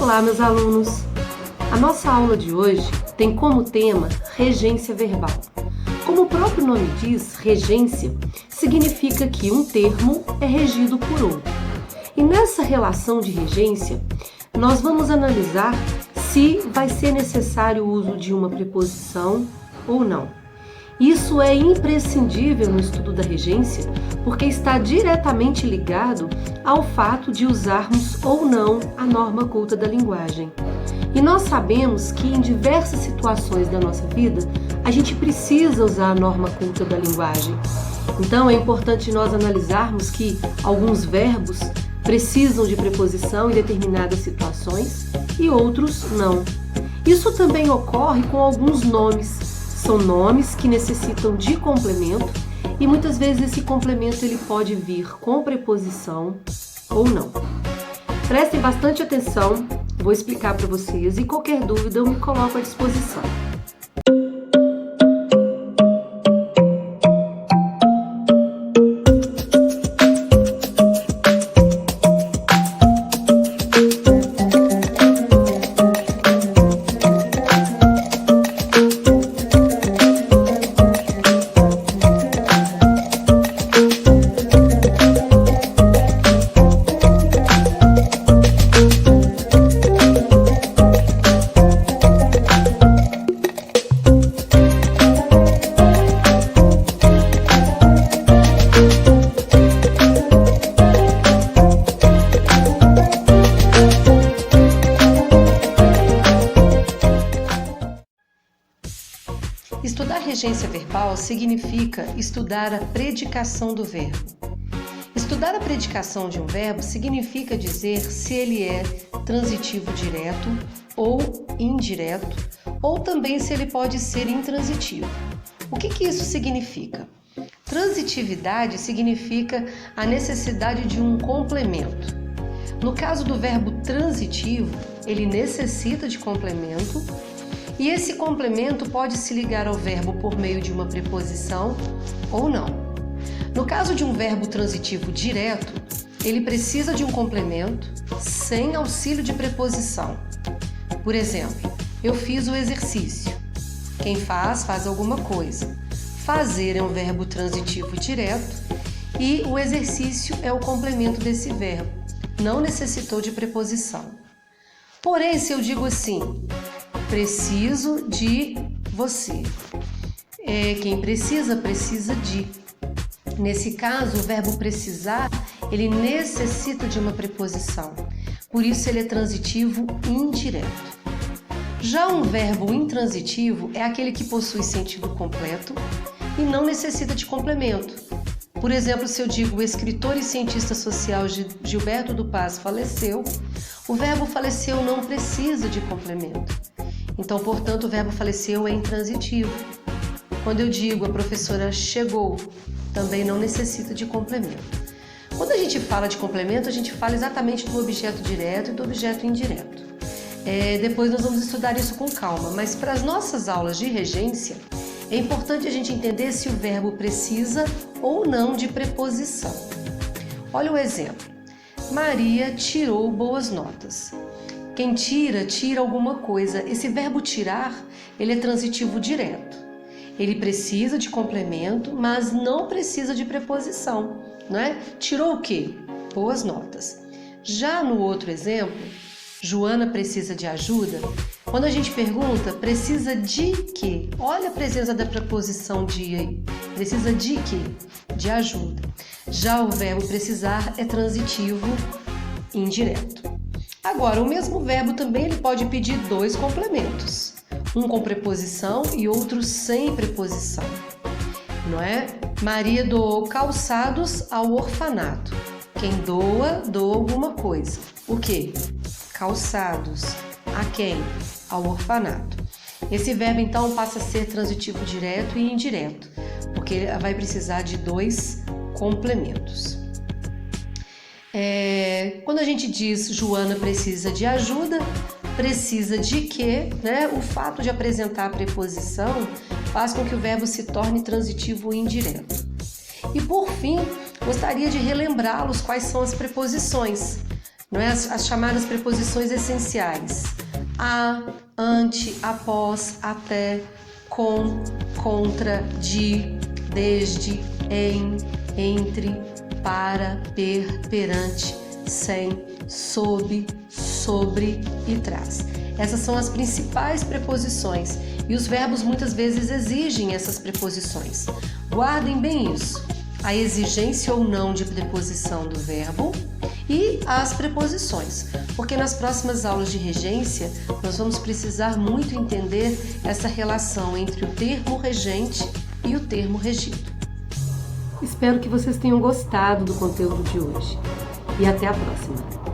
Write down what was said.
Olá, meus alunos! A nossa aula de hoje tem como tema regência verbal. Como o próprio nome diz, regência significa que um termo é regido por outro. E nessa relação de regência, nós vamos analisar se vai ser necessário o uso de uma preposição ou não. Isso é imprescindível no estudo da regência, porque está diretamente ligado ao fato de usarmos ou não a norma culta da linguagem. E nós sabemos que em diversas situações da nossa vida, a gente precisa usar a norma culta da linguagem. Então é importante nós analisarmos que alguns verbos precisam de preposição em determinadas situações e outros não. Isso também ocorre com alguns nomes. São nomes que necessitam de complemento e muitas vezes esse complemento ele pode vir com preposição ou não. Prestem bastante atenção, vou explicar para vocês e qualquer dúvida eu me coloco à disposição. Estudar regência verbal significa estudar a predicação do verbo. Estudar a predicação de um verbo significa dizer se ele é transitivo direto ou indireto, ou também se ele pode ser intransitivo. O que isso significa? Transitividade significa a necessidade de um complemento. No caso do verbo transitivo, ele necessita de complemento, e esse complemento pode se ligar ao verbo por meio de uma preposição ou não. No caso de um verbo transitivo direto, ele precisa de um complemento sem auxílio de preposição. Por exemplo, eu fiz o exercício. Quem faz alguma coisa. Fazer é um verbo transitivo direto e o exercício é o complemento desse verbo. Não necessitou de preposição. Porém, se eu digo assim, preciso de você. Quem precisa de. Nesse caso, o verbo precisar, ele necessita de uma preposição. Por isso, ele é transitivo indireto. Já um verbo intransitivo é aquele que possui sentido completo e não necessita de complemento. Por exemplo, se eu digo o escritor e cientista social Gilberto do Paz faleceu, o verbo faleceu não precisa de complemento. Então, portanto, o verbo faleceu é intransitivo. Quando eu digo a professora chegou, também não necessita de complemento. Quando a gente fala de complemento, a gente fala exatamente do objeto direto e do objeto indireto. Depois nós vamos estudar isso com calma, mas para as nossas aulas de regência, é importante a gente entender se o verbo precisa ou não de preposição. Olha o exemplo. Maria tirou boas notas. Quem tira alguma coisa. Esse verbo tirar, ele é transitivo direto. Ele precisa de complemento, mas não precisa de preposição, não é? Tirou o quê? Boas notas. Já no outro exemplo, Joana precisa de ajuda. Quando a gente pergunta, precisa de quê? Olha a presença da preposição de aí. Precisa de quê? De ajuda. Já o verbo precisar é transitivo indireto. Agora, o mesmo verbo também ele pode pedir dois complementos, um com preposição e outro sem preposição, não é? Maria doou calçados ao orfanato. Quem doa alguma coisa. O quê? Calçados. A quem? Ao orfanato. Esse verbo, então, passa a ser transitivo direto e indireto, porque ele vai precisar de dois complementos. Quando a gente diz Joana precisa de ajuda, precisa de quê? O fato de apresentar a preposição faz com que o verbo se torne transitivo indireto. E por fim, gostaria de relembrá-los quais são as preposições. não é? As chamadas preposições essenciais: a, ante, após, até, com, contra, de, desde, em, entre, para, perante, sem, sob, sobre e tras. Essas são as principais preposições e os verbos muitas vezes exigem essas preposições. Guardem bem isso: a exigência ou não de preposição do verbo e as preposições, porque nas próximas aulas de regência nós vamos precisar muito entender essa relação entre o termo regente e o termo regido. Espero que vocês tenham gostado do conteúdo de hoje e até a próxima!